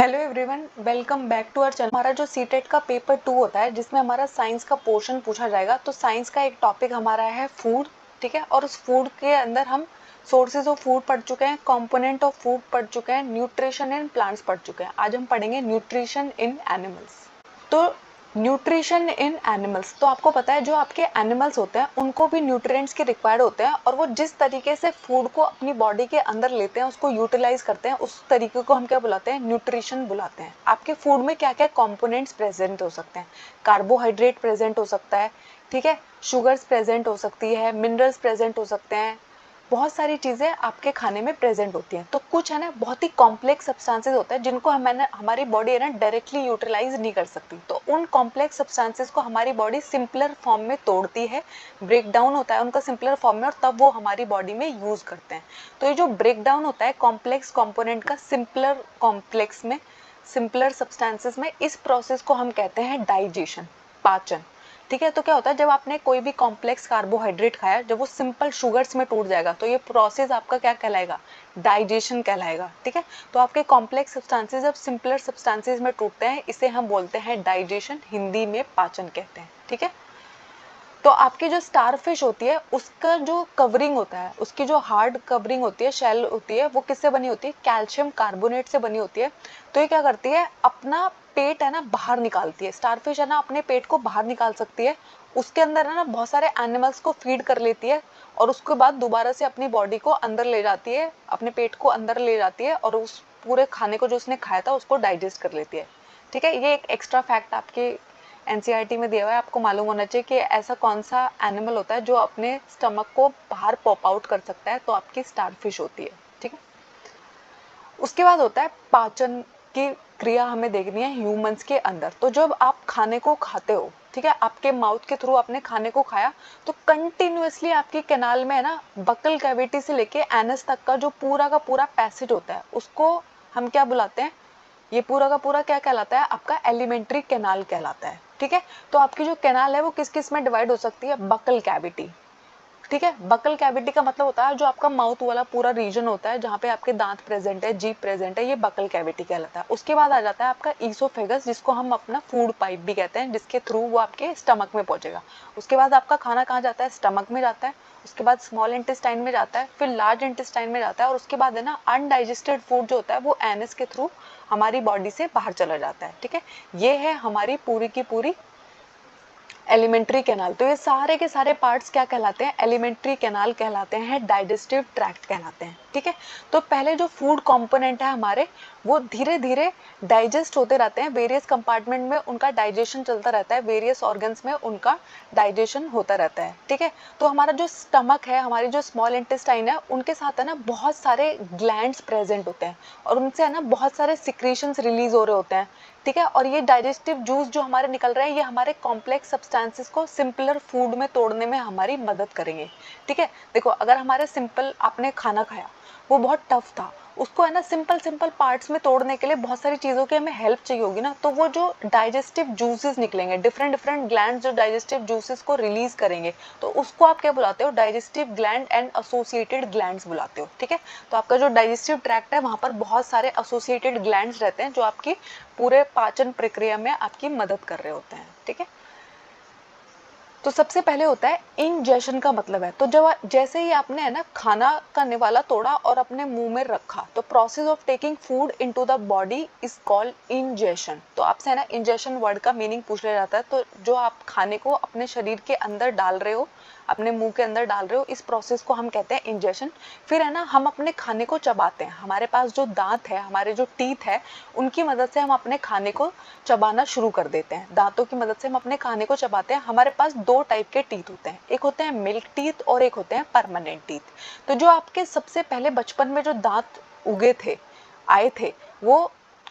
Hello everyone, welcome back to our channel. हमारा जो CTET का पेपर 2 होता है जिसमें हमारा साइंस का पोर्शन पूछा जाएगा। तो साइंस का एक टॉपिक हमारा है फूड, ठीक है। और उस फूड के अंदर हम सोर्सेज ऑफ फूड पढ़ चुके हैं, कंपोनेंट ऑफ फूड पढ़ चुके हैं, न्यूट्रिशन इन प्लांट्स पढ़ चुके हैं। आज हम पढ़ेंगे न्यूट्रिशन इन एनिमल्स। तो न्यूट्रिशन इन एनिमल्स, तो आपको पता है जो आपके एनिमल्स होते हैं उनको भी न्यूट्रिएंट्स के रिक्वायर्ड होते हैं, और वो जिस तरीके से फूड को अपनी बॉडी के अंदर लेते हैं, उसको यूटिलाइज करते हैं, उस तरीके को हम क्या बुलाते हैं? न्यूट्रिशन बुलाते हैं। आपके फूड में क्या क्या कंपोनेंट्स प्रेजेंट हो सकते हैं? कार्बोहाइड्रेट प्रेजेंट हो सकता है, ठीक है, शुगर्स प्रेजेंट हो सकती है, मिनरल्स प्रेजेंट हो सकते हैं, बहुत सारी चीज़ें आपके खाने में प्रेजेंट होती हैं। तो कुछ है ना बहुत ही कॉम्प्लेक्स सब्सटेंसेस होते हैं जिनको हमारी बॉडी है ना डायरेक्टली यूटिलाइज नहीं कर सकती। तो उन कॉम्प्लेक्स सब्सटेंसेस को हमारी बॉडी सिंपलर फॉर्म में तोड़ती है, ब्रेक डाउन होता है उनका सिंपलर फॉर्म में, और तब वो हमारी बॉडी में यूज़ करते हैं। तो ये जो ब्रेक डाउन होता है कॉम्प्लेक्स कॉम्पोनेंट का सिंपलर कॉम्प्लेक्स में, सिंपलर सब्सटेंसेस में, इस प्रोसेस को हम कहते हैं डाइजेशन, पाचन, ठीक है। तो क्या होता है जब आपने कोई भी कॉम्प्लेक्स कार्बोहाइड्रेट खाया, जब वो सिंपल शुगर्स में टूट जाएगा तो ये प्रोसेस आपका क्या कहलाएगा? डाइजेशन कहलाएगा, ठीक है। तो आपके कॉम्प्लेक्स सब्सटेंसेस जब सिंपलर सब्सटेंसेस में टूटते हैं, इसे हम बोलते हैं डाइजेशन, हिंदी में पाचन कहते हैं, ठीक है। तो आपकी जो स्टारफिश होती है उसका जो कवरिंग होता है, उसकी जो हार्ड कवरिंग होती है, शेल होती है, वो किससे बनी होती है? कैल्शियम कार्बोनेट से बनी होती है। तो ये क्या करती है? अपना पेट है ना बाहर निकालती है। स्टारफिश है ना अपने पेट को बाहर निकाल सकती है, उसके अंदर है ना बहुत सारे एनिमल्स को फीड कर लेती है, और उसके बाद दोबारा से अपनी बॉडी को अंदर ले जाती है, अपने पेट को अंदर ले जाती है, और उस पूरे खाने को जो उसने खाया था उसको डाइजेस्ट कर लेती है, ठीक है। ये एक एक्स्ट्रा फैक्ट आपके एनसीईआरटी में दिया हुआ है, आपको मालूम होना चाहिए कि ऐसा कौन सा एनिमल होता है जो अपने स्टमक को बाहर पॉप आउट कर सकता है। तो आपकी स्टारफिश होती है, ठीक है। उसके बाद होता है पाचन की क्रिया, हमें देखनी है ह्यूमंस के अंदर। तो जब आप खाने को खाते हो, ठीक है, आपके माउथ के थ्रू आपने खाने को खाया, तो कंटिन्यूअसली आपकी कैनाल में है ना बकल कैविटी से लेके एनस तक का जो पूरा का पूरा पैसेज होता है उसको हम क्या बुलाते हैं? ये पूरा का पूरा क्या कहलाता है? आपका एलिमेंट्री कैनाल कहलाता है, ठीक है। तो आपकी जो कैनाल है वो किस किस में डिवाइड हो सकती है? बकल कैविटी, ठीक है। बकल कैविटी का मतलब होता है जो आपका माउथ वाला पूरा रीजन होता है जहाँ पे आपके दांत प्रेजेंट है, जीभ प्रेजेंट है, ये बकल कैविटी कहलाता है। उसके बाद आ जाता है आपका ईसोफेगस, जिसको हम अपना फूड पाइप भी कहते हैं, जिसके थ्रू वो आपके स्टमक में पहुंचेगा। उसके बाद आपका खाना कहाँ जाता है? स्टमक में जाता है। उसके बाद स्मॉल इंटेस्टाइन में जाता है, फिर लार्ज इंटेस्टाइन में जाता है, और उसके बाद है ना अनडाइजेस्टेड फूड जो होता है वो एनस के थ्रू हमारी बॉडी से बाहर चला जाता है, ठीक है। ये है हमारी पूरी की पूरी एलिमेंट्री कैनाल। तो ये सारे के सारे पार्ट्स क्या कहलाते हैं? एलिमेंट्री कैनाल कहलाते हैं, डाइजेस्टिव ट्रैक्ट कहलाते हैं, ठीक है। तो पहले जो फूड कंपोनेंट है हमारे, वो धीरे धीरे डाइजेस्ट होते रहते हैं, वेरियस कंपार्टमेंट में उनका डाइजेशन चलता रहता है, वेरियस ऑर्गन्स में उनका डाइजेशन होता रहता है, ठीक है। तो हमारा जो स्टमक है, हमारी जो स्मॉल इंटेस्टाइन है, उनके साथ है ना बहुत सारे ग्लैंड्स प्रेजेंट होते हैं, और उनसे है ना बहुत सारे सिक्रीशंस रिलीज हो रहे होते हैं, ठीक है। और ये डाइजेस्टिव जूस जो हमारे निकल रहे हैं, ये हमारे कॉम्प्लेक्स सब्सटेंसेस को सिंपलर फूड में तोड़ने में हमारी मदद करेंगे, ठीक है। देखो, अगर हमारे सिंपल आपने खाना खाया, वो बहुत टफ था, उसको है ना सिंपल सिंपल पार्ट्स में तोड़ने के लिए बहुत सारी चीज़ों की हमें हेल्प चाहिए होगी ना। तो वो जो डाइजेस्टिव जूसेस निकलेंगे, डिफरेंट डिफरेंट ग्लैंड्स जो डाइजेस्टिव जूसेस को रिलीज करेंगे, तो उसको आप क्या बुलाते हो? Digestive gland and associated glands बुलाते हो, ठीक है। तो आपका जो डाइजेस्टिव ट्रैक्ट है वहाँ पर बहुत सारे एसोसिएटेड ग्लैंड्स रहते हैं जो आपकी पूरे पाचन प्रक्रिया में आपकी मदद कर रहे होते हैं, ठीक है। तो सबसे पहले होता है इंजेशन का मतलब है, तो जब जैसे ही आपने है ना खाना का निवाला तोड़ा और अपने मुंह में रखा, तो process of taking food into the body is called ingestion. तो आपसे है ना इंजेशन वर्ड का मीनिंग पूछ लिया जाता है। तो जो आप खाने को अपने शरीर के अंदर डाल रहे हो, अपने मुंह के अंदर डाल रहे हो, इस प्रोसेस को हम कहते हैं इंजेशन। फिर है ना हम अपने खाने को चबाते हैं, हमारे पास जो दांत है, हमारे जो टीथ है, उनकी मदद से हम अपने खाने को चबाना शुरू कर देते हैं। दांतों की मदद से हम अपने खाने को चबाते हैं। हमारे पास दो टाइप के टीथ होते हैं, एक होते हैं मिल्क टीथ और एक होते हैं परमानेंट टीथ। तो जो आपके सबसे पहले बचपन में जो दांत उगे थे, आए थे, वो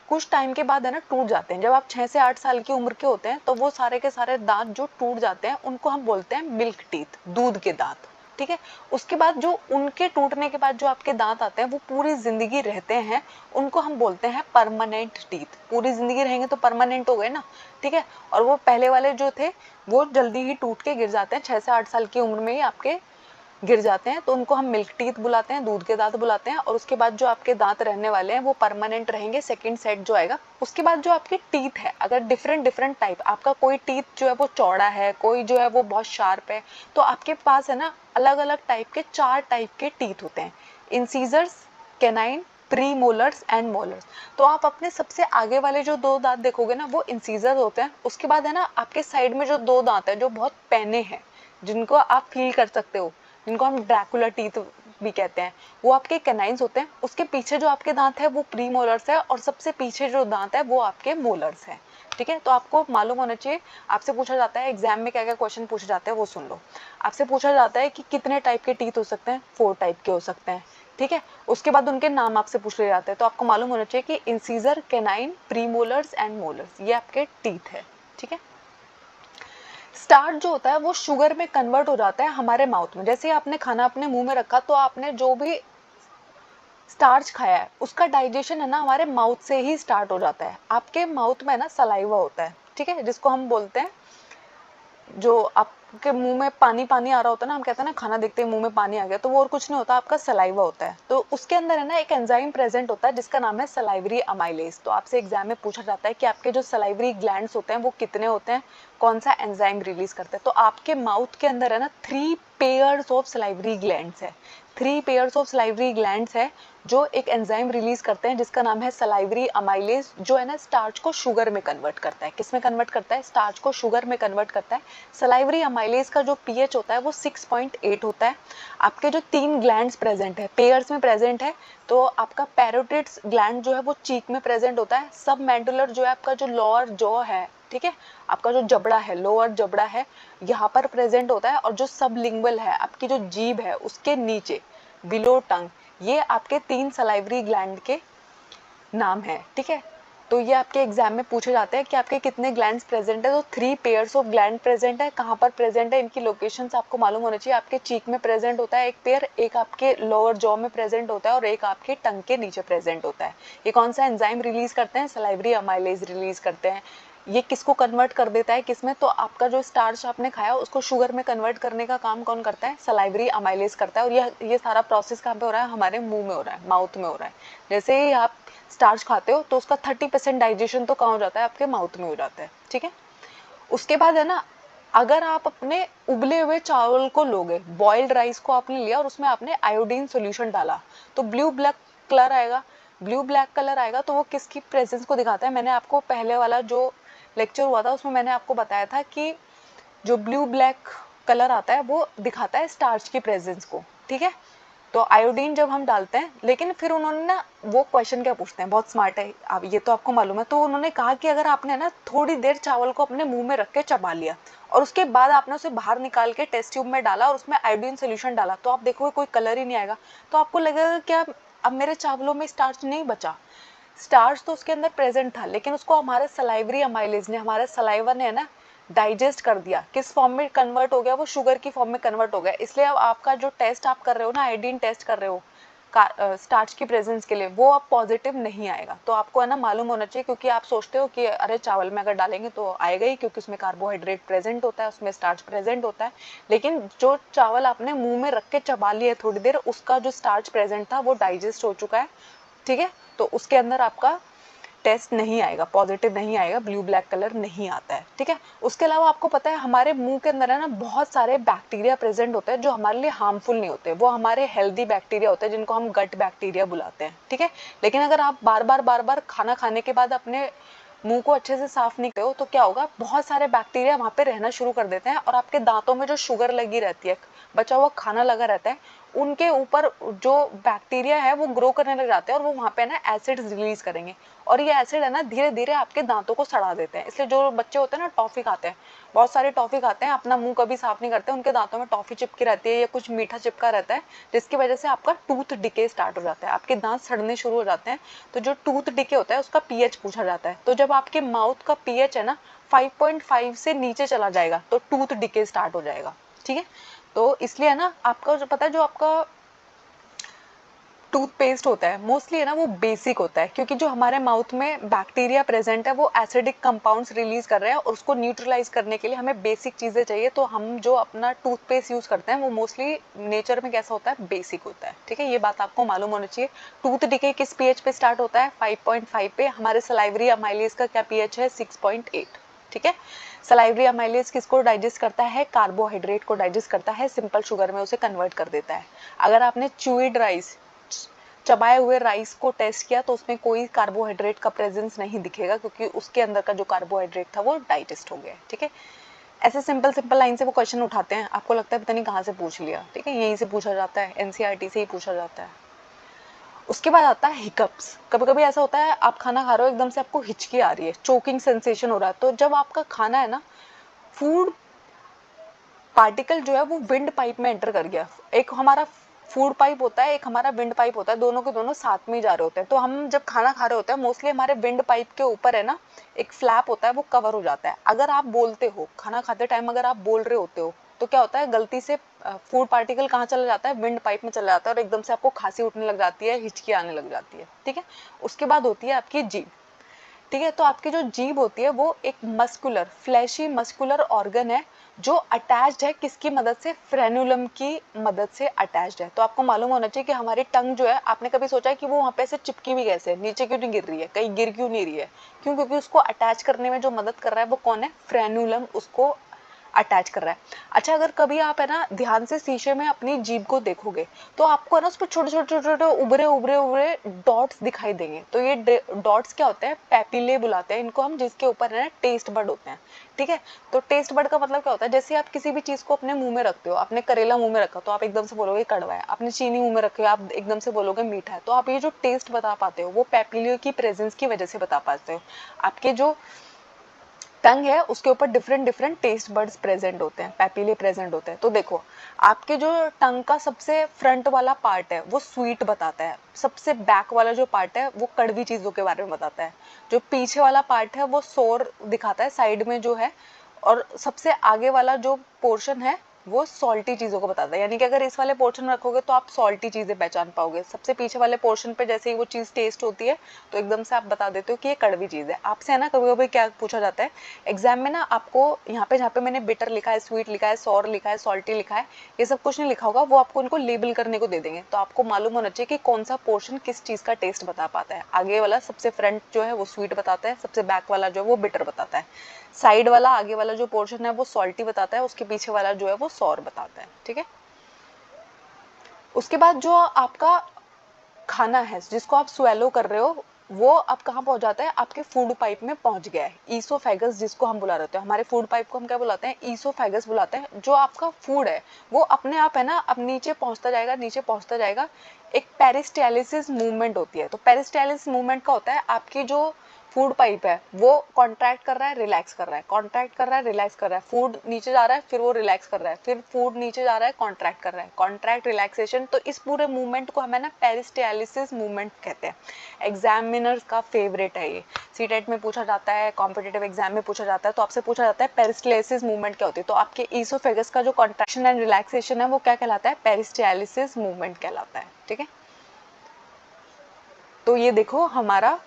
कुछ टाइम के बाद है ना टूट जाते हैं। जब आप 6 से 8 साल की उम्र के होते हैं तो वो सारे के सारे दांत जो टूट जाते हैं उनको हम बोलते हैं मिल्क टीथ, दूध के दांत, ठीक है। उसके बाद जो उनके टूटने के बाद जो आपके दांत आते हैं वो पूरी जिंदगी रहते हैं, उनको हम बोलते हैं परमानेंट टीथ। पूरी जिंदगी रहेंगे तो परमानेंट हो गए ना, ठीक है। और वो पहले वाले जो थे वो जल्दी ही टूट के गिर जाते हैं, 6 से 8 साल की उम्र में ही आपके गिर जाते हैं तो उनको हम मिल्क टीथ बुलाते हैं, दूध के दांत बुलाते हैं। और उसके बाद जो आपके दांत रहने वाले हैं वो परमानेंट रहेंगे, सेकंड सेट जो आएगा। उसके बाद जो आपके टीथ है, अगर डिफरेंट डिफरेंट टाइप, आपका कोई टीथ जो है वो चौड़ा है, कोई जो है वो बहुत शार्प है, तो आपके पास है ना अलग अलग टाइप के 4 टाइप के टीथ होते हैं, incisors, canine, pre molars and molars. तो आप अपने सबसे आगे वाले जो 2 दांत देखोगे ना वो इंसीजर होते हैं। उसके बाद है ना आपके साइड में जो 2 दांत है जो बहुत पैने हैं, जिनको आप फील कर सकते हो, जिनको हम ड्रैकुला टीथ भी कहते हैं, वो आपके कैनाइन्स होते हैं। उसके पीछे जो आपके दांत है वो प्री मोलर्स है, और सबसे पीछे जो दांत है वो आपके मोलर्स है। ठीक है, तो आपको मालूम होना चाहिए। आपसे पूछा जाता है एग्जाम में क्या क्या क्वेश्चन पूछे जाते हैं वो सुन लो। आपसे पूछा जाता है कि कितने टाइप के टीथ हो सकते हैं, 4 टाइप के हो सकते हैं। ठीक है, उसके बाद उनके नाम आपसे पूछ लिए जाते हैं। तो आपको मालूम होना चाहिए कि incisor, canine, premolars and molars, ये आपके टीथ है। ठीक है, स्टार्च जो होता है वो शुगर में कन्वर्ट हो जाता है हमारे माउथ में। जैसे आपने खाना अपने मुंह में रखा तो आपने जो भी स्टार्च खाया है उसका डाइजेशन है ना हमारे माउथ से ही स्टार्ट हो जाता है। आपके माउथ में ना सलाइवा होता है, ठीक है, जिसको हम बोलते हैं, जो आपके मुंह में पानी पानी आ रहा होता है ना, हम कहते हैं ना खाना देखते ही मुंह में पानी आ गया, तो वो और कुछ नहीं होता, आपका सलाइवा होता है। तो उसके अंदर है ना एक एंजाइम प्रेजेंट होता है जिसका नाम है सलाइवरी अमाइलेज। तो आपसे एग्जाम में पूछा जाता है कि आपके जो सलाइवरी ग्लैंड्स होते हैं वो कितने होते हैं, कौन सा एंजाइम रिलीज करते हैं। तो आपके माउथ के अंदर है ना 3 पेयर्स ऑफ सलाइवरी ग्लैंड्स है, 3 पेयर्स ऑफ सलाइवरी ग्लैंड्स है जो एक एंजाइम रिलीज करते हैं जिसका नाम है सलाइवरी अमाइलेज, जो है ना स्टार्च को शुगर में कन्वर्ट करता है। किस में कन्वर्ट करता है? स्टार्च को शुगर में कन्वर्ट करता है। सलाइवरी अमाइलेज का जो पीएच होता है वो 6.8 होता है। आपके जो 3 ग्लैंड्स प्रेजेंट है, पेयर्स में प्रेजेंट है, तो आपका पैरोटिड्स ग्लैंड जो है वो चीक में प्रेजेंट होता है। सब मैंडुलर जो है आपका जो लोअर जॉ है, ठीक है, आपका जो जबड़ा है, लोअर जबड़ा है, यहाँ पर प्रेजेंट होता है। और जो सबलिंगुअल है, आपकी जो जीभ है उसके नीचे, बिलो टंग, ये आपके 3 सलाइवरी ग्लैंड के नाम है। ठीक है, तो ये आपके एग्जाम में पूछे जाते हैं कि आपके कितने ग्लैंड्स प्रेजेंट है। तो 3 पेयर्स ऑफ ग्लैंड प्रेजेंट है। कहाँ पर प्रेजेंट है, इनकी लोकेशंस आपको मालूम होना चाहिए। आपके चीक में प्रेजेंट होता है एक पेयर, एक आपके लोअर जॉ में प्रेजेंट होता है, और एक आपके टंग के नीचे प्रेजेंट होता है। ये कौन सा एंजाइम रिलीज करते हैं? सलाइवरी अमाइलेज रिलीज करते हैं। ये किसको कन्वर्ट कर देता है, किसमें? तो आपका जो स्टार्च आपने खाया उसको शुगर में कन्वर्ट करने का काम कौन करता है? सलाइवरी अमाइलेज करता है। और ये सारा प्रोसेस कहाँ पे हो रहा है? हमारे मुंह में हो रहा है, माउथ में हो रहा है। जैसे ही आप स्टार्च खाते हो तो उसका 30% डाइजेशन तो कहाँ हो जाता है? आपके माउथ में हो जाता है। ठीक है, उसके बाद है ना, अगर आप अपने उबले हुए चावल को लोगे, बॉइल्ड राइस को आपने लिया और उसमें आपने आयोडीन सोल्यूशन डाला, तो ब्लू ब्लैक कलर आएगा। ब्लू ब्लैक कलर आएगा तो वो किसकी प्रेजेंस को दिखाता है? मैंने आपको पहले वाला जो लेक्चर हुआ था उसमें मैंने आपको बताया था कि जो ब्लू ब्लैक कलर आता है वो दिखाता है स्टार्च की प्रेजेंस को। ठीक है, तो आयोडीन जब हम डालते हैं, लेकिन फिर उन्होंने ना वो क्वेश्चन क्या पूछते हैं, बहुत स्मार्ट है आप, ये तो आपको मालूम है। तो उन्होंने कहा कि अगर आपने ना थोड़ी देर चावल को अपने मुंह में रख के चबा लिया और उसके बाद आपने उसे बाहर निकाल के टेस्ट ट्यूब में डाला और उसमें आयोडीन सोल्यूशन डाला, तो आप देखोगे कोई कलर ही नहीं आएगा। तो आपको लगेगा क्या अब मेरे चावलों में स्टार्च नहीं बचा। स्टार्च तो उसके अंदर प्रेजेंट था, लेकिन उसको हमारे सलाइवरी अमाइलेज ने, हमारे सलाइवा ने है ना डाइजेस्ट कर दिया। किस फॉर्म में कन्वर्ट हो गया? वो शुगर की फॉर्म में कन्वर्ट हो गया। इसलिए अब आपका जो टेस्ट आप कर रहे हो ना, आयोडीन टेस्ट कर रहे हो स्टार्च की प्रेजेंस के लिए, वो अब पॉजिटिव नहीं आएगा। तो आपको है ना मालूम होना चाहिए, क्योंकि आप सोचते हो कि अरे चावल में अगर डालेंगे तो आएगा ही, क्योंकि उसमें कार्बोहाइड्रेट प्रेजेंट होता है, उसमें स्टार्च प्रेजेंट होता है। लेकिन जो चावल आपने मुंह में रख के चबा लिए थोड़ी देर, उसका जो स्टार्च प्रेजेंट था वो डाइजेस्ट हो चुका है। ठीक है, तो उसके अंदर आपका टेस्ट नहीं आएगा, पॉजिटिव नहीं आएगा, ब्लू ब्लैक कलर नहीं आता है। ठीक है, उसके अलावा आपको पता है हमारे मुंह के अंदर है ना बहुत सारे बैक्टीरिया प्रेजेंट होते हैं जो हमारे लिए हार्मफुल नहीं होते, वो हमारे हेल्दी बैक्टीरिया होते हैं जिनको हम गट बैक्टीरिया बुलाते हैं। ठीक है, लेकिन अगर आप बार बार खाना खाने के बाद अपने मुंह को अच्छे से साफ नहीं करो तो क्या होगा, बहुत सारे बैक्टीरिया वहाँ पे रहना शुरू कर देते हैं, और आपके दांतों में जो शुगर लगी रहती है, बचा हुआ खाना लगा रहता है, उनके ऊपर जो बैक्टीरिया है वो ग्रो करने लग जाते हैं, और वो वहाँ पे ना एसिड रिलीज करेंगे, और ये एसिड है ना धीरे धीरे आपके दांतों को सड़ा देते हैं। इसलिए जो बच्चे होते हैं ना टॉफी खाते हैं, बहुत सारे टॉफी खाते हैं, अपना मुंह कभी साफ नहीं करते, उनके दांतों में टॉफी चिपकी रहती है या कुछ मीठा चिपका रहता है, जिसकी वजह से आपका टूथ डिके स्टार्ट हो जाता है, आपके दांत सड़ने शुरू हो जाते हैं। तो जो टूथ डिके होता है उसका पीएच पूछा जाता है। तो जब आपके माउथ का पीएच है ना 5.5 से नीचे चला जाएगा तो टूथ डिके स्टार्ट हो जाएगा। ठीक है, तो इसलिए है ना आपका जो पता है, जो आपका टूथपेस्ट होता है मोस्टली है ना वो बेसिक होता है, क्योंकि जो हमारे माउथ में बैक्टीरिया प्रेजेंट है वो एसिडिक कंपाउंड्स रिलीज कर रहे हैं और उसको न्यूट्रलाइज करने के लिए हमें बेसिक चीज़ें चाहिए। तो हम जो अपना टूथपेस्ट यूज़ करते हैं वो मोस्टली नेचर में कैसा होता है, बेसिक होता है। ठीक है, ये बात आपको मालूम होनी चाहिए। टूथ डिके किस पीएच पे स्टार्ट होता है, 5.5 पे। हमारे सलाइवरी अमाइलेज का क्या पीएच है, 6.8। ठीक है, सलाइवरी अमाइलेज किसको डाइजेस्ट करता है, कार्बोहाइड्रेट को डाइजेस्ट करता है, सिंपल शुगर में उसे कन्वर्ट कर देता है। अगर आपने च्यूइड राइस, चबाए हुए राइस को टेस्ट किया तो उसमें कोई कार्बोहाइड्रेट का प्रेजेंस नहीं दिखेगा, क्योंकि उसके अंदर का जो कार्बोहाइड्रेट था वो डाइजेस्ट हो गया है। ठीक है, ऐसे सिंपल सिंपल लाइन से वो क्वेश्चन उठाते हैं, आपको लगता है पता नहीं कहाँ से पूछ लिया। ठीक है, यहीं से पूछा जाता है, एनसीईआरटी से ही पूछा जाता है। उसके बाद आता है हिकअप्स। कभी कभी ऐसा होता है आप खाना खा रहे हो, एकदम से आपको हिचकी आ रही है, चोकिंग सेंसेशन हो रहा है। तो जब आपका खाना है ना, फूड पार्टिकल जो है वो विंड पाइप में एंटर कर गया। एक हमारा फूड पाइप होता है, एक हमारा विंड पाइप होता है, दोनों के दोनों साथ में ही जा रहे होते हैं। तो हम जब खाना खा रहे होते हैं मोस्टली हमारे विंड पाइप के ऊपर है ना एक फ्लैप होता है, वो कवर हो जाता है। अगर आप बोलते हो खाना खाते टाइम, अगर आप बोल रहे होते हो तो क्या होता है, गलती से फूड पार्टिकल कहाँ चला जाता है, विंड पाइप में चला जाता है और एकदम से आपको खांसी उठने लग जाती है, हिचकी आने लग जाती है। ठीक है, उसके बाद होती है आपकी जीभ। ठीक है, तो आपकी जो जीभ होती है वो एक मस्कुलर फ्लैशी मस्कुलर ऑर्गन है, जो अटैच्ड है किसकी मदद से, फ्रेनुलम की मदद से अटैच्ड है। तो आपको मालूम होना चाहिए कि हमारी टंग जो है, आपने कभी सोचा है कि वो वहाँ पे से चिपकी भी कैसे, नीचे क्यों नहीं गिर रही है, कहीं गिर क्यों नहीं रही है, क्यों, क्योंकि उसको अटैच करने में जो मदद कर रहा है वो कौन है, फ्रेनुलम उसको अटैच कर रहा है। अच्छा, अगर कभी आप है ना ध्यान से शीशे में अपनी जीभ को देखोगे तो आपको है ना उस पर छोटे छोटे छोटे छोटे उभरे उभरे उभरे डॉट्स दिखाई देंगे। तो ये डॉट्स क्या होते हैं, पैपिले बुलाते हैं इनको हम, जिसके ऊपर है ना टेस्ट बड होते हैं। ठीक है, तो टेस्ट बड का मतलब क्या होता है, जैसे आप किसी भी चीज को अपने मुंह में रखते हो, आपने करेला मुंह में रखा तो आप एकदम से बोलोगे कड़वा है, आपने चीनी मुंह में रखी हो आप एकदम से बोलोगे मीठा है। तो आप ये जो टेस्ट बता पाते हो वो पैपिलियो की प्रेजेंस की वजह से बता पाते हो। आपके जो टंग है उसके ऊपर different different taste buds present होते हैं, पैपिले प्रेजेंट होते हैं। तो देखो, आपके जो टंग का सबसे फ्रंट वाला पार्ट है वो स्वीट बताता है, सबसे बैक वाला जो पार्ट है वो कड़वी चीज़ों के बारे में बताता है, जो पीछे वाला पार्ट है वो सोर दिखाता है साइड में जो है, और सबसे आगे वाला जो पोर्शन है वो सॉल्टी चीज़ों को बताता है। यानी कि अगर इस वाले पोर्शन में रखोगे तो आप सॉल्टी चीज़ें पहचान पाओगे, सबसे पीछे वाले पोर्शन पे जैसे ही वो चीज़ टेस्ट होती है तो एकदम से आप बता देते हो कि ये कड़वी चीज़ है। आपसे है ना कभी कभी क्या पूछा जाता है एग्जाम में ना, आपको यहाँ पे जहाँ पे मैंने बिटर लिखा है, स्वीट लिखा है, सॉर लिखा है, सॉल्टी लिखा है, ये सब कुछ नहीं लिखा होगा, वो आपको उनको लेबल करने को दे देंगे। तो आपको मालूम होना चाहिए कि कौन सा पोर्शन किस चीज़ का टेस्ट बता पाता है। आगे वाला सबसे फ्रंट जो है वो स्वीट बताता है, सबसे बैक वाला जो है वो बिटर बताता है, साइड वाला आगे वाला जो पोर्शन है वो सॉल्टी बताता है, उसके पीछे वाला जो है वो सॉर बताता है। ठीक है, उसके बाद जो आपका खाना है जिसको आप स्वेलो कर रहे हो वो अब कहाँ पहुंच जाता है, आपके फूड पाइप में पहुंच गया है। ईसोफेगस जिसको हम बुला रहे हैं, हमारे फूड पाइप को हम क्या बुलाते हैं, ईसोफेगस बुलाते हैं। जो आपका फूड है वो अपने आप है ना अब नीचे पहुंचता जाएगा, नीचे पहुंचता जाएगा। एक पेरिस्टालिसिस मूवमेंट होती है। तो पेरिस्टालिसिस मूवमेंट का होता है आपकी जो फूड पाइप है वो कॉन्ट्रैक्ट कर रहा है, रिलैक्स कर रहा है, कॉन्ट्रैक्ट कर रहा है, रिलैक्स कर रहा है, फूड नीचे जा रहा है, फिर वो रिलैक्स कर रहा है, फिर फूड नीचे जा रहा है, कॉन्ट्रैक्ट कर रहा है, कॉन्ट्रैक्ट रिलैक्सेशन। तो इस पूरे मूवमेंट को हमें ना पेरिस्टालिसिस मूवमेंट कहते हैं। एग्जामिनर्स का फेवरेट है ये, सीटेट में पूछा जाता है, कॉम्पिटेटिव एग्जाम में पूछा जाता है। तो आपसे पूछा जाता है पेरिस्टालिसिस मूवमेंट क्या होती है, तो आपके ईसोफेगस का जो कॉन्ट्रैक्शन एंड रिलैक्सेशन है वो क्या कहलाता है, पेरिस्टालिसिस मूवमेंट कहलाता है। ठीक है, तो ये देखो हमारा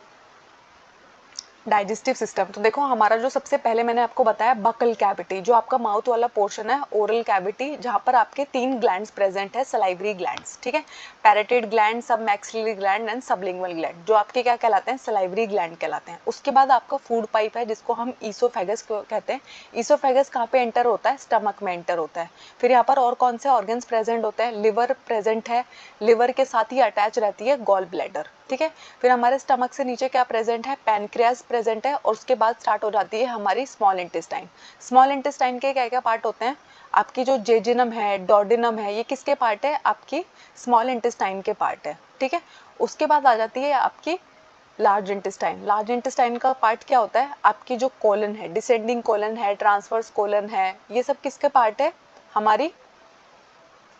डाइजेस्टिव सिस्टम। तो देखो हमारा जो सबसे पहले मैंने आपको बताया बकल कैविटी, जो आपका माउथ वाला पोर्शन है, ओरल कैविटी, जहाँ पर आपके 3 ग्लैंड्स प्रेजेंट है, सलाइवरी ग्लैंड्स। ठीक है, parotid gland, submaxillary gland and sublingual gland, जो आपके क्या कहलाते हैं, सलाइवरी ग्लैंड कहलाते हैं। उसके बाद आपका फूड पाइप है जिसको हम ईसोफेगस कहते हैं। ईसोफेगस कहाँ पे एंटर होता है, स्टमक में एंटर होता है। फिर यहाँ पर और कौन से ऑर्गन्स प्रेजेंट होते हैं, लिवर प्रेजेंट है, लिवर के साथ ही अटैच रहती है गॉल ब्लैडर। ठीक है, फिर हमारे स्टमक से नीचे क्या प्रेजेंट है, पैनक्रियाज प्रेजेंट है, और उसके बाद स्टार्ट हो जाती है हमारी स्मॉल इंटेस्टाइन। स्मॉल इंटेस्टाइन के क्या क्या पार्ट होते हैं, आपकी जो जेजिनम है, डोडिनम है, ये किसके पार्ट है, आपकी स्मॉल इंटेस्टाइन के पार्ट है। ठीक है, उसके बाद आ जाती है आपकी लार्ज इंटेस्टाइन। लार्ज इंटेस्टाइन का पार्ट क्या होता है, आपकी जो कोलन है, डिसेंडिंग कोलन है, ट्रांसवर्स कोलन है, ये सब किसके पार्ट है, हमारी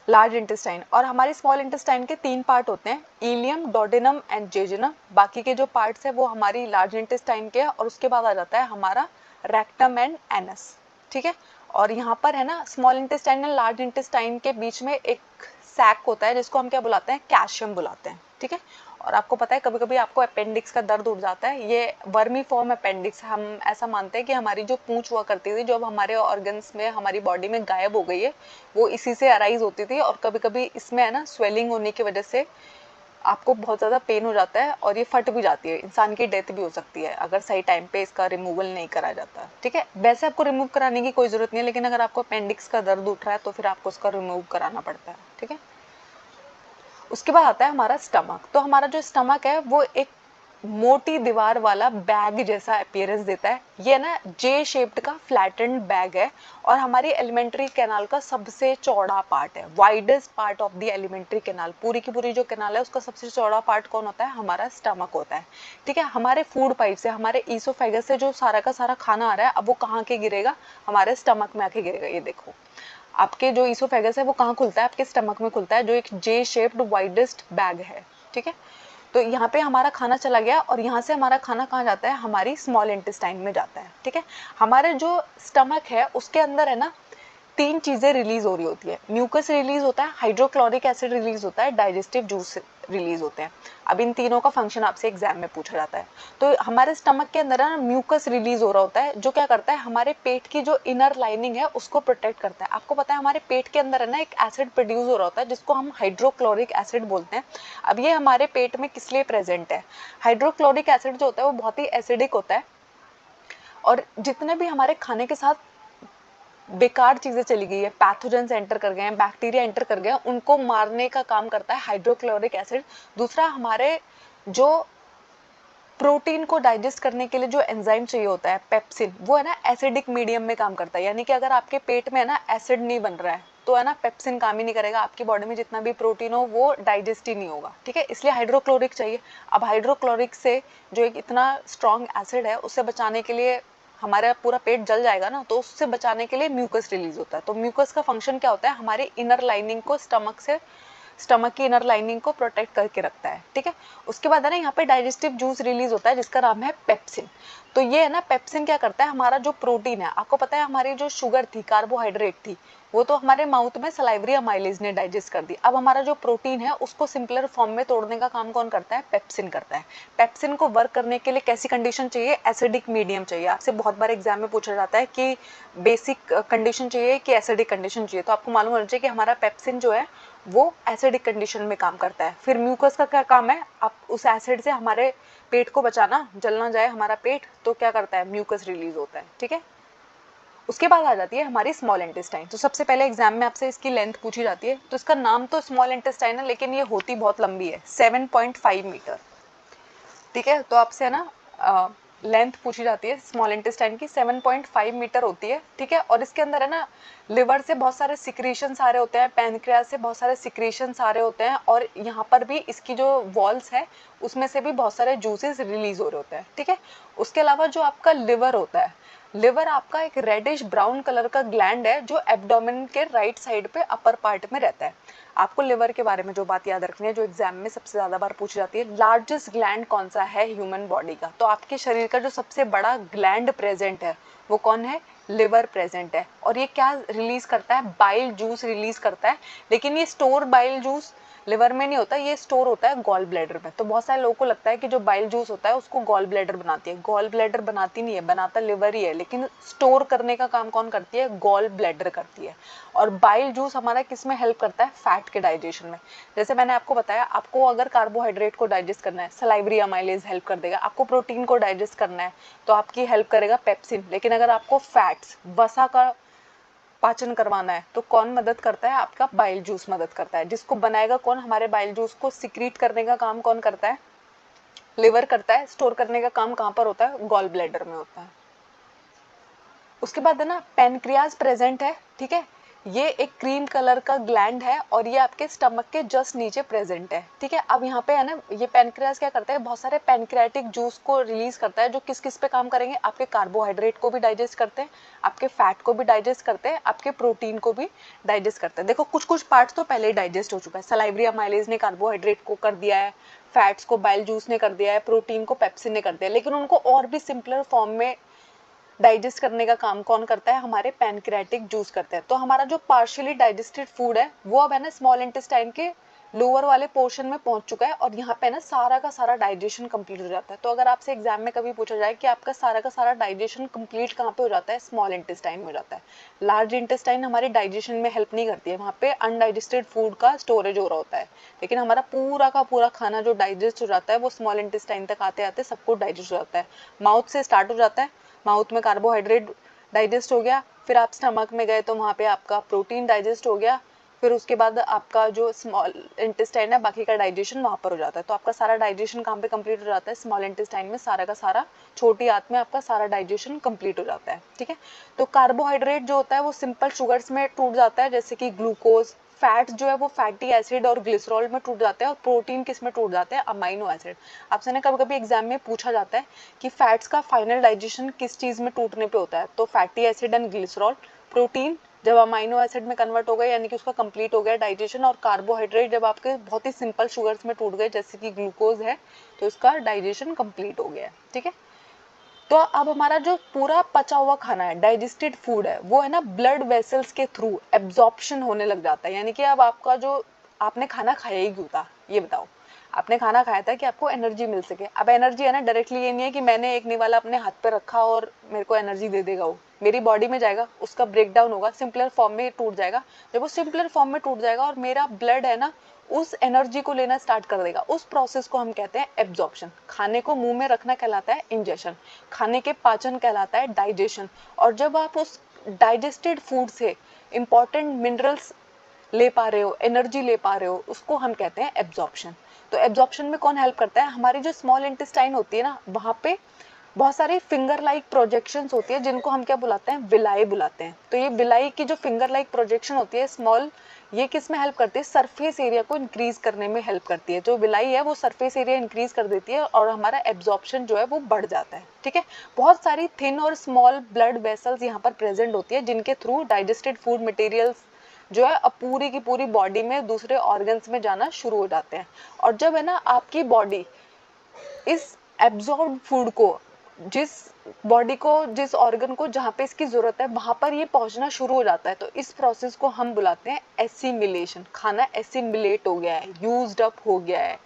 लार्ज इंटेस्टाइन। और हमारी स्मॉल इंटेस्टाइन के 3 पार्ट होते हैं, इलियम, डोडेनम एंड जेजुनम। बाकी के जो पार्ट्स है वो हमारी लार्ज इंटेस्टाइन के, और उसके बाद आ जाता है हमारा रेक्टम एंड एनस। ठीक है, और यहाँ पर है ना small intestine and large intestine के बीच में एक सैक होता है जिसको हम क्या बुलाते हैं, कैल्शियम बुलाते हैं। ठीक है। और आपको पता है कभी कभी आपको अपेंडिक्स का दर्द उठ जाता है, ये वर्मी फॉर्म अपेंडिक्स, हम ऐसा मानते हैं कि हमारी जो पूंछ हुआ करती थी, जो अब हमारे ऑर्गन्स में हमारी बॉडी में गायब हो गई है, वो इसी से अराइज होती थी। और कभी कभी इसमें है ना स्वेलिंग होने की वजह से आपको बहुत ज़्यादा पेन हो जाता है और ये फट भी जाती है, इंसान की डेथ भी हो सकती है अगर सही टाइम पे इसका रिमूवल नहीं करा जाता। ठीक है, वैसे आपको रिमूव कराने की कोई ज़रूरत नहीं है, लेकिन अगर आपको अपेंडिक्स का दर्द उठ रहा है तो फिर आपको उसका रिमूव कराना पड़ता है। ठीक है, उसके बाद आता है हमारा स्टमक। तो हमारा जो स्टमक है वो एक मोटी दीवार वाला बैग जैसा अपीयरेंस देता है। ये ना जे शेप्ड का फ्लैटेंड बैग है और हमारी एलिमेंट्री कैनाल का सबसे चौड़ा पार्ट है, widest part of the alimentary canal. पूरी की पूरी जो कैनाल है उसका सबसे चौड़ा पार्ट कौन होता है? हमारा स्टमक होता है। ठीक है, हमारे फूड पाइप से, हमारे ईसोफेगस से जो सारा का सारा खाना आ रहा है, अब वो कहाँ के गिरेगा? हमारे स्टमक में आके गिरेगा। ये देखो, आपके जो ईसोफेगस है वो कहाँ खुलता है? आपके स्टमक में खुलता है, जो एक जे शेप्ड वाइडेस्ट बैग है। ठीक है, तो यहाँ पे हमारा खाना चला गया और यहाँ से हमारा खाना कहाँ जाता है? हमारी स्मॉल इंटेस्टाइन में जाता है। ठीक है, हमारे जो स्टमक है उसके अंदर है ना 3 चीजें रिलीज हो रही होती है। म्यूकस रिलीज होता है, हाइड्रोक्लोरिक एसिड रिलीज होता है, डाइजेस्टिव जूस रिलीज होते हैं। अब इन तीनों का फंक्शन आपसे एग्जाम में पूछा जाता है। तो हमारे स्टमक के अंदर ना म्यूकस रिलीज हो रहा होता है, जो क्या करता है? हमारे पेट की जो इनर लाइनिंग है उसको प्रोटेक्ट करता है। आपको पता है हमारे पेट के अंदर है ना एक एसिड प्रोड्यूस हो रहा होता है जिसको हम हाइड्रोक्लोरिक एसिड बोलते हैं। अब ये हमारे पेट में किस लिए प्रेजेंट है? हाइड्रोक्लोरिक एसिड जो होता है वो बहुत ही एसिडिक होता है और जितने भी हमारे खाने के साथ बेकार चीजें चली गई है, पैथोजेंस एंटर कर गए हैं, बैक्टीरिया एंटर कर गए हैं, उनको मारने का काम करता है हाइड्रोक्लोरिक एसिड। दूसरा, हमारे जो प्रोटीन को डाइजेस्ट करने के लिए जो एंजाइम चाहिए होता है पेप्सिन, वो है ना एसिडिक मीडियम में काम करता है। यानी कि अगर आपके पेट में है ना एसिड नहीं बन रहा है तो है ना पेप्सिन काम ही नहीं करेगा, आपकी बॉडी में जितना भी प्रोटीन हो वो डाइजेस्ट ही नहीं होगा। ठीक है, इसलिए हाइड्रोक्लोरिक चाहिए। अब हाइड्रोक्लोरिक से जो एक इतना स्ट्रॉन्ग एसिड है उससे बचाने के लिए हमारा पूरा पेट जल जाएगा ना, तो उससे बचाने के लिए म्यूकस रिलीज होता है। तो म्यूकस का फंक्शन क्या होता है? हमारी इनर लाइनिंग को, स्टमक की इनर लाइनिंग को प्रोटेक्ट करके रखता है। ठीक है, उसके बाद है ना यहाँ पे डाइजेस्टिव जूस रिलीज होता है जिसका नाम है पेप्सिन। तो ये है ना पेप्सिन क्या करता है? हमारा जो प्रोटीन है, आपको पता है हमारी जो शुगर थी, कार्बोहाइड्रेट थी, वो तो हमारे माउथ में सलाइवरी अमाइलेज ने डाइजेस्ट कर दी। अब हमारा जो प्रोटीन है उसको सिंपलर फॉर्म में तोड़ने का काम कौन करता है? पेप्सिन करता है। पेप्सिन को वर्क करने के लिए कैसी कंडीशन चाहिए? एसिडिक मीडियम चाहिए। आपसे बहुत बार एग्जाम में पूछा जाता है कि बेसिक कंडीशन चाहिए कि एसिडिक कंडीशन चाहिए, तो आपको मालूम होना चाहिए कि हमारा पेप्सिन जो है वो एसिडिक कंडीशन में काम करता है। फिर म्यूकस का क्या काम है? आप उस एसिड से हमारे पेट को बचाना, जल ना जाए हमारा पेट, तो क्या करता है? म्यूकस रिलीज होता है। ठीक है, उसके बाद आ जाती है हमारी स्मॉल इंटेस्टाइन। तो सबसे पहले एग्जाम में आपसे इसकी लेंथ पूछी जाती है, तो इसका नाम तो स्मॉल इंटेस्टाइन है लेकिन ये होती बहुत लंबी है, 7.5 मीटर। ठीक है, तो आपसे है ना लेंथ पूछी जाती है स्मॉल इंटेस्टाइन की, 7.5 मीटर होती है। ठीक है, और इसके अंदर है ना लिवर से बहुत सारे सिक्रीशंस आ रहे होते हैं, पैनक्रियाज से बहुत सारे सिक्रीशंस आ रहे होते हैं, और यहाँ पर भी इसकी जो वॉल्स है उसमें से भी बहुत सारे जूसेस रिलीज हो रहे होते हैं। ठीक है, उसके अलावा जो आपका लिवर होता है, लिवर आपका एक रेडिश ब्राउन कलर का ग्लैंड है जो एब्डोमेन के राइट साइड पे अपर पार्ट में रहता है। आपको लिवर के बारे में जो बात याद रखनी है, जो एग्जाम में सबसे ज्यादा बार पूछी जाती है, लार्जेस्ट ग्लैंड कौन सा है ह्यूमन बॉडी का? तो आपके शरीर का जो सबसे बड़ा ग्लैंड प्रेजेंट है वो कौन है? लिवर प्रेजेंट है। और ये क्या रिलीज करता है? बाइल जूस रिलीज करता है। लेकिन ये स्टोर बाइल जूस लिवर में नहीं होता, ये स्टोर होता है गॉल ब्लैडर में। तो बहुत सारे लोगों को लगता है कि जो बाइल जूस होता है उसको गॉल ब्लैडर बनाती है। गॉल ब्लैडर बनाती नहीं है, बनाता लिवर ही है, लेकिन स्टोर करने का काम कौन करती है? गॉल ब्लैडर करती है। और बाइल जूस हमारा किस में हेल्प करता है? फैट के डाइजेशन में। जैसे मैंने आपको बताया, आपको अगर कार्बोहाइड्रेट को डाइजेस्ट करना है, सलाइवरी अमाइलेज हेल्प कर देगा। आपको प्रोटीन को डाइजेस्ट करना है तो आपकी हेल्प करेगा पेप्सिन। लेकिन अगर आपको फैट्स, वसा का पाचन करवाना है तो कौन मदद करता है? आपका बाइल जूस मदद करता है। जिसको बनाएगा कौन? हमारे बाइल जूस को सिक्रीट करने का काम कौन करता है? लिवर करता है। स्टोर करने का काम कहाँ पर होता है? गॉल ब्लैडर में होता है। उसके बाद है ना पैनक्रियाज प्रेजेंट है। ठीक है, ये एक क्रीम कलर का ग्लैंड है और ये आपके स्टमक के जस्ट नीचे प्रेजेंट है। ठीक है, अब यहाँ पे है ना ये पैनक्रियाज क्या करता है? बहुत सारे पैनक्रियाटिक जूस को रिलीज करता है, जो किस किस पे काम करेंगे? आपके कार्बोहाइड्रेट को भी डाइजेस्ट करते हैं, आपके फैट को भी डाइजेस्ट करते हैं, आपके प्रोटीन को भी डाइजेस्ट करते हैं। देखो कुछ कुछ पार्ट्स तो पहले ही डाइजेस्ट हो चुका है। सलाइवरी अमाइलेज ने कार्बोहाइड्रेट को कर दिया है, फैट्स को बाइल जूस ने कर दिया है, प्रोटीन को पेप्सिन ने कर दिया है, लेकिन उनको और भी सिंपलर फॉर्म में डाइजेस्ट करने का काम कौन करता है? हमारे पैनक्रियाटिक जूस करते हैं। तो हमारा जो पार्शियली डाइजेस्टेड फूड है वो अब है ना स्मॉल इंटेस्टाइन के लोअर वाले पोर्शन में पहुंच चुका है और यहाँ पे ना सारा का सारा डाइजेशन कंप्लीट हो जाता है। तो अगर आपसे एग्जाम में कभी पूछा जाए कि आपका सारा डाइजेशन कंप्लीट कहाँ पे हो जाता है, स्मॉल इंटेस्टाइन में हो जाता है। लार्ज इंटेस्टाइन हमारे डाइजेशन में हेल्प नहीं करती है, वहाँ पे अनडाइजेस्टेड फूड का स्टोरेज हो रहा होता है, लेकिन हमारा पूरा का पूरा खाना जो डाइजेस्ट हो जाता है वो स्मॉल इंटेस्टाइन तक आते आते सब कुछ डाइजेस्ट हो जाता है। माउथ से स्टार्ट हो जाता है, माउथ में कार्बोहाइड्रेट डाइजेस्ट हो गया, फिर आप स्टमक में गए तो वहाँ पे आपका प्रोटीन डाइजेस्ट हो गया, फिर उसके बाद आपका जो स्मॉल इंटेस्टाइन है बाकी का डाइजेशन वहाँ पर हो जाता है। तो आपका सारा डाइजेशन कहाँ पे कंप्लीट हो जाता है, स्मॉल इंटेस्टाइन में सारा का सारा, छोटी आंत में आपका सारा डाइजेशन कंप्लीट हो जाता है। ठीक है, तो कार्बोहाइड्रेट जो होता है वो सिंपल शुगर्स में टूट जाता है, जैसे कि ग्लूकोज। फैट जो है वो फैटी एसिड और ग्लिसरॉल में टूट जाते हैं, और प्रोटीन किस में टूट जाते हैं, अमाइनो एसिड। आपसे ना कभी कभी एग्जाम में पूछा जाता है कि फैट्स का फाइनल डाइजेशन किस चीज में टूटने पे होता है, तो fatty acid and glycerol. Protein जब अमाइनो एसिड में कन्वर्ट हो गए यानी कि उसका कंप्लीट हो गया डाइजेशन, और कार्बोहाइड्रेट जब आपके बहुत ही सिंपल शुगर्स में टूट गए जैसे कि ग्लूकोज है तो इसका डाइजेशन कंप्लीट हो गया है। ठीक है, तो अब हमारा जो पूरा पचा हुआ खाना है, डाइजेस्टेड फूड है, वो है ना ब्लड वेसल्स के थ्रू एब्जॉर्प्शन होने लग जाता है। यानी कि अब आपका जो आपने खाना खाया ही क्यों था, ये बताओ। आपने खाना खाया था कि आपको एनर्जी मिल सके। अब एनर्जी है ना डायरेक्टली ये नहीं है कि मैंने एक निवाला अपने हाथ पे रखा और मेरे को एनर्जी दे देगा, वो मेरी बॉडी में जाएगा, उसका ब्रेक डाउन होगा, सिंपलर फॉर्म में टूट जाएगा। जब वो सिंपलर फॉर्म में टूट जाएगा और मेरा ब्लड है ना उस एनर्जी को लेना स्टार्ट कर देगा, उस प्रोसेस को हम कहते हैं एब्जॉर्प्शन। खाने को मुंह में रखना कहलाता है इंजेशन, खाने के पाचन कहलाता है डाइजेशन। और जब आप उस डाइजेस्टेड फूड से इंपॉर्टेंट मिनरल्स ले पा रहे हो, एनर्जी ले पा रहे हो, उसको हम कहते हैं एब्जॉर्प्शन। तो एब्जॉर्प्शन में कौन हेल्प करता है, हमारी जो स्मॉल इंटेस्टाइन होती है ना, वहाँ पे बहुत सारी फिंगर लाइक प्रोजेक्शंस होती है जिनको हम क्या बुलाते हैं, विलाई बुलाते हैं। तो ये विलाई की जो फिंगर लाइक प्रोजेक्शन होती है स्मॉल, ये किस में हेल्प करती है, सरफेस एरिया को इंक्रीज करने में हेल्प करती है। जो विलाई है वो सरफेस एरिया इंक्रीज कर देती है और हमारा एब्जॉर्प्शन जो है वो बढ़ जाता है। ठीक है, बहुत सारी थिन और स्मॉल ब्लड वेसल्स यहाँ पर प्रेजेंट होती है जिनके थ्रू डाइजेस्टेड फूड मटेरियल्स जो है अब पूरी की पूरी बॉडी में दूसरे ऑर्गन्स में जाना शुरू हो जाते हैं। और जब है ना आपकी बॉडी इस एब्जॉर्ब फूड को, जिस बॉडी को, जिस ऑर्गन को जहाँ पे इसकी जरूरत है वहां पर ये पहुंचना शुरू हो जाता है, तो इस प्रोसेस को हम बुलाते हैं एसिमिलेशन। खाना एसिमिलेट हो गया है, यूज्ड अप हो गया है,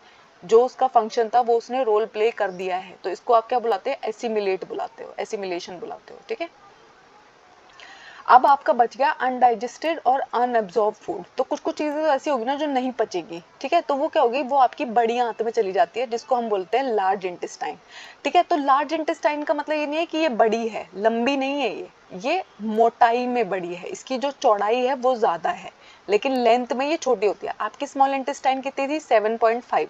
जो उसका फंक्शन था वो उसने रोल प्ले कर दिया है, तो इसको आप क्या बुलाते हैं, एसिमिलेट बुलाते हो, एसिमिलेशन बुलाते हो। ठीक है, अब आपका बच गया अनडाइजेस्टेड और अनएब्जॉर्ब फूड। तो कुछ कुछ चीजें ऐसी होगी ना जो नहीं पचेगी। ठीक है, तो वो क्या होगी, वो आपकी बड़ी आंत में चली जाती है जिसको हम बोलते हैं लार्ज इंटेस्टाइन। ठीक है, तो लार्ज इंटेस्टाइन का मतलब ये नहीं है कि ये बड़ी है, लंबी नहीं है, ये मोटाई में बड़ी है, इसकी जो चौड़ाई है वो ज्यादा है, लेकिन लेंथ में ये छोटी होती है। आपकी स्मॉल इंटेस्टाइन कितनी थी, 7.5।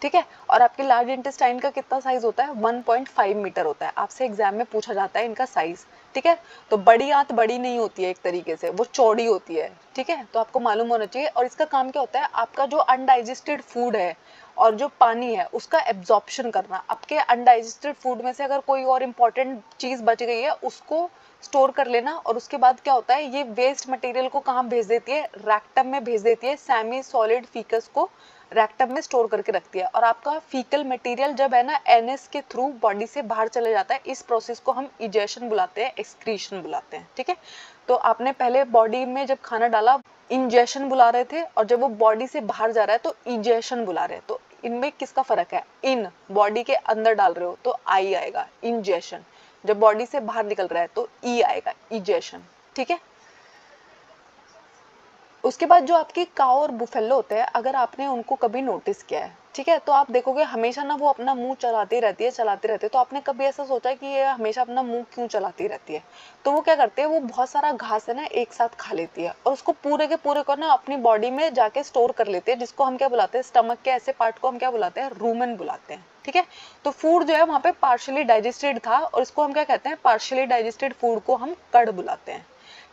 ठीक है, और आपके लार्ज इंटेस्टाइन का कितना साइज होता है, 1.5 मीटर होता है। आपसे एग्जाम में पूछा जाता है इनका साइज। ठीक है, तो बड़ी आंत बड़ी नहीं होती है, एक तरीके से वो चौड़ी होती है। ठीक है, तो आपको मालूम होना चाहिए। और इसका काम क्या होता है, आपका जो अनडाइजेस्टेड फूड है और जो पानी है उसका एब्जॉर्प्शन करना। आपके अनडाइजेस्टेड फूड में से अगर कोई और इम्पोर्टेंट चीज बच गई है उसको स्टोर कर लेना, और उसके बाद क्या होता है, ये वेस्ट मटेरियल को कहाँ भेज देती है, रैक्टम में भेज देती है। सेमी सॉलिड फीकस को रैक्टम में स्टोर करके रखती है। और आपका फीकल मटेरियल जब है ना एनएस के थ्रू बॉडी से बाहर चले जाता है, इस प्रोसेस को हम इजेशन बुलाते हैं, एक्सक्रीशन बुलाते हैं। ठीक है, तो आपने पहले बॉडी में जब खाना डाला इंजेशन बुला रहे थे, और जब वो बॉडी से बाहर जा रहा है तो इजेशन बुला रहे हैं। तो इनमें किसका फर्क है, इन बॉडी के अंदर डाल रहे हो तो आई आएगा इंजेशन, जब बॉडी से बाहर निकल रहा है तो ई आएगा इजेशन। ठीक है, उसके बाद जो आपकी काऊ और बुफेलो होते हैं, अगर आपने उनको कभी नोटिस किया है, ठीक है, तो आप देखोगे हमेशा ना वो अपना मुंह चलाती रहती है, चलाती रहती है। तो आपने कभी ऐसा सोचा कि ये हमेशा अपना मुंह क्यों चलाती रहती है, तो वो क्या करते हैं, वो बहुत सारा घास है ना एक साथ खा लेती है और उसको पूरे के पूरे को ना अपनी बॉडी में जाके स्टोर कर लेती है, जिसको हम क्या बुलाते हैं, स्टमक के ऐसे पार्ट को हम क्या बुलाते हैं, रूमेन बुलाते हैं। ठीक है, तो फूड जो है वहाँ पे पार्शियली डाइजेस्टेड था, और इसको हम क्या कहते हैं, पार्शियली डाइजेस्टेड फूड को हम कड़ बुलाते हैं।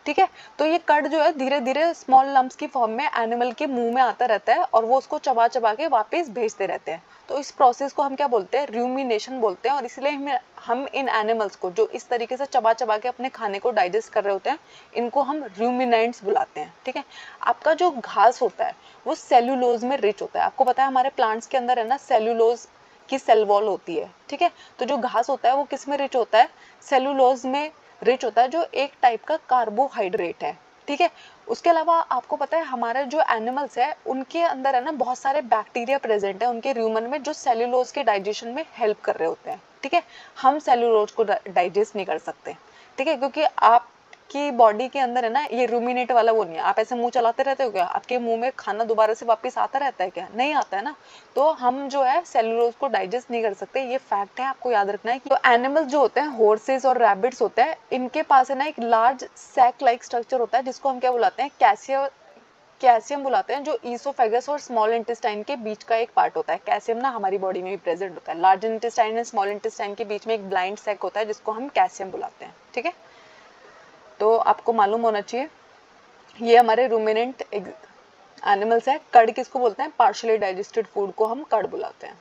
ठीक है, तो ये कट जो है धीरे धीरे स्मॉल लम्प्स की फॉर्म में एनिमल के मुंह में आता रहता है और वो उसको चबा चबा के वापस भेजते रहते हैं। तो इस प्रोसेस को हम क्या बोलते हैं, रूमिनेशन बोलते हैं। और इसलिए हम इन एनिमल्स को जो इस तरीके से चबा चबा के अपने खाने को डाइजेस्ट कर रहे होते हैं, इनको हम रूमिनेंट्स बुलाते हैं। ठीक है, आपका जो घास होता है वो सेल्यूलोज में रिच होता है। आपको पता है हमारे प्लांट्स के अंदर है ना सेल्यूलोज की सेल वॉल होती है। ठीक है, तो जो घास होता है वो किस में रिच होता है, सेल्यूलोज में रिच होता है, जो एक टाइप का कार्बोहाइड्रेट है। ठीक है, उसके अलावा आपको पता है हमारे जो एनिमल्स है उनके अंदर है ना बहुत सारे बैक्टीरिया प्रेजेंट है उनके र्यूमन में, जो सेल्यूलोज के डाइजेशन में हेल्प कर रहे होते हैं, ठीक है। हम सेल्यूलोज को डाइजेस्ट नहीं कर सकते, ठीक है, क्योंकि आपकी बॉडी के अंदर है ना ये रूमिनेट वाला वो नहीं है। आप ऐसे मुंह चलाते रहते हो क्या, आपके मुंह में खाना दोबारा से वापस आता रहता है क्या, नहीं आता है ना। तो हम जो है सेल्यूलोज को डाइजेस्ट नहीं कर सकते, ये फैक्ट है, आपको याद रखना है। तो एनिमल्स जो होते हैं, हॉर्सेस और रैबिट्स होते हैं, इनके पास है ना एक लार्ज सैक लाइक स्ट्रक्चर होता है जिसको हम क्या बुलाते हैं, कैल्शियम बुलाते हैं, जो ईसोफेगस और स्मॉल इंटेस्टाइन के बीच का एक पार्ट होता है। कैल्शियम ना हमारी बॉडी में भी प्रेजेंट होता है। Large intestine and small intestine के बीच में एक ब्लाइंड सैक होता है जिसको हम कैल्शियम बुलाते हैं, ठीक है। तो आपको मालूम होना चाहिए ये हमारे रूमिनेंट एनिमल्स है। कर्ड किसको बोलते हैं, पार्शियली डाइजेस्टेड फूड को हम कर्ड बुलाते हैं।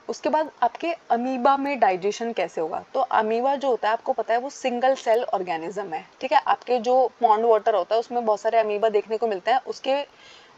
उसके बाद आपके अमीबा में डाइजेशन कैसे होगा, तो अमीबा जो होता है आपको पता है वो सिंगल सेल ऑर्गेनिज्म है, ठीक है। आपके जो पॉन्ड वाटर होता है उसमें बहुत सारे अमीबा देखने को मिलते हैं। उसके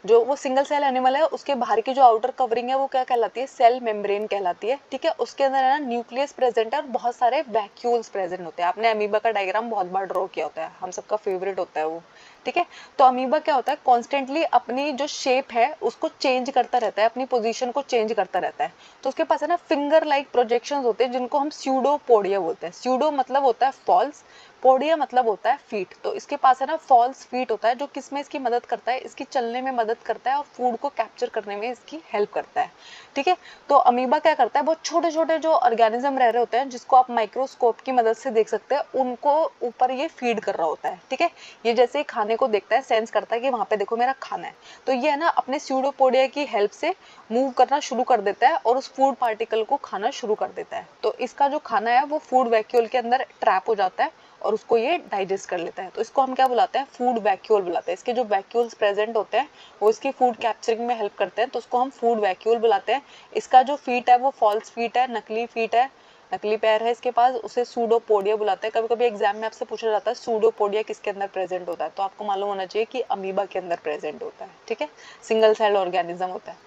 जो वो सिंगल सेल एनिमल है उसके बाहर की जो आउटर कवरिंग है वो क्या कहलाती है, सेल मेम्ब्रेन कहलाती है, ठीक है। उसके अंदर है ना न्यूक्लियस प्रेजेंट है और बहुत सारे वैक्यूल्स प्रेजेंट होते हैं। आपने अमीबा का डायग्राम बहुत बार ड्रॉ किया होता है, हम सबका फेवरेट होता है वो, ठीक है। तो अमीबा क्या होता है, कॉन्स्टेंटली अपनी जो शेप है उसको चेंज करता रहता है, अपनी पोजीशन को चेंज करता रहता है। तो उसके पास है ना फिंगर लाइक प्रोजेक्शंस होते हैं जिनको हम स्यूडोपोडिया बोलते हैं। स्यूडो मतलब होता है फॉल्स, पोडिया मतलब होता है फीट। तो इसके पास है ना फॉल्स फीट होता है जो किसमें इसकी मदद करता है, इसकी चलने में मदद करता है और फूड को कैप्चर करने में इसकी हेल्प करता है, ठीक है। तो अमीबा क्या करता है, बहुत छोटे छोटे जो ऑर्गेनिज्म रह रहे होते हैं जिसको आप माइक्रोस्कोप की मदद से देख सकते हैं, उनको ऊपर ये फीड कर रहा होता है, ठीक है। ये जैसे खाने को देखता है, सेंस करता है कि वहां पे देखो मेरा खाना है, तो ये है ना अपने स्यूडोपोडिया की हेल्प से मूव करना शुरू कर देता है और उस फूड पार्टिकल को खाना शुरू कर देता है। तो इसका जो खाना है वो फूड वैक्यूल के अंदर ट्रैप हो जाता है और उसको ये डाइजेस्ट कर लेता है। तो इसको हम क्या बुलाते हैं, फूड वैक्यूल बुलाते हैं। इसके जो वैक्यूल्स प्रेजेंट होते हैं वो इसकी फूड कैप्चरिंग में हेल्प करते हैं, तो उसको हम फूड वैक्यूल बुलाते हैं। इसका जो फीट है वो फॉल्स फीट है, नकली फीट है, नकली पैर है इसके पास, उसे सूडोपोडिया बुलाते हैं। कभी कभी एग्जाम में आपसे पूछा जाता है सूडोपोडिया किसके अंदर प्रेजेंट होता है, तो आपको मालूम होना चाहिए कि अमीबा के अंदर प्रेजेंट होता है, ठीक है। सिंगल सेल ऑर्गेनिज्म होता है।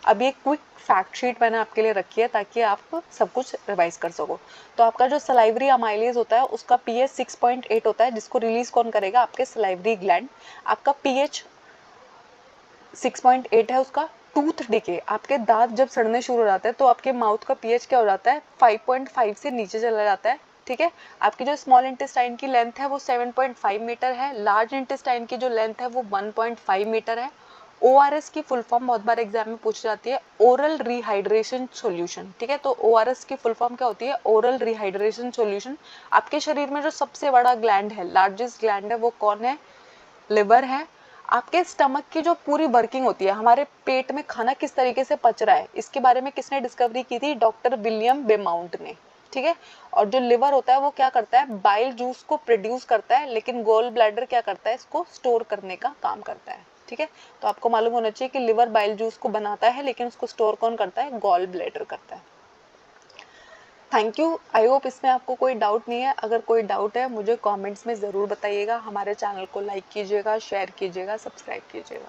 अब ये क्विक फैक्ट शीट मैंने आपके लिए रखी है ताकि आप सब कुछ रिवाइज कर सको। तो आपका जो सलाइवरी अमाइलेज होता है उसका पीएच 6.8 होता है, जिसको रिलीज कौन करेगा, आपके सलाइवरी ग्लैंड। आपका पीएच 6.8 है उसका। टूथ डिके, आपके दांत जब सड़ने शुरू हो जाते हैं तो आपके माउथ का पीएच क्या हो जाता है, 5.5 से नीचे चला जाता है, ठीक है। आपकी जो स्मॉल इंटेस्टाइन की लेंथ है वो 7.5 मीटर है। लार्ज इंटेस्टाइन की जो लेंथ है वो 1.5 मीटर है। ORS की फुल फॉर्म बहुत बार एग्जाम में पूछी जाती है, ओरल रिहाइड्रेशन सॉल्यूशन, ठीक है। तो ORS की फुल फॉर्म क्या होती है, ओरल रिहाइड्रेशन सॉल्यूशन। आपके शरीर में जो सबसे बड़ा ग्लैंड है, लार्जेस्ट ग्लैंड है, वो कौन है, लिवर है। आपके स्टमक की जो पूरी वर्किंग होती है, हमारे पेट में खाना किस तरीके से पच रहा है, इसके बारे में किसने डिस्कवरी की थी, डॉक्टर विलियम बेमाउंट ने, ठीक है। और जो लिवर होता है वो क्या करता है, बाइल जूस को प्रोड्यूस करता है, लेकिन गोल ब्लैडर क्या करता है, इसको स्टोर करने का काम करता है, ठीक है। तो आपको मालूम होना चाहिए कि लिवर बाइल जूस को बनाता है लेकिन उसको स्टोर कौन करता है, गॉल ब्लैडर करता है। थैंक यू, आई होप इसमें आपको कोई डाउट नहीं है। अगर कोई डाउट है मुझे कमेंट्स में ज़रूर बताइएगा। हमारे चैनल को लाइक कीजिएगा, शेयर कीजिएगा, सब्सक्राइब कीजिएगा।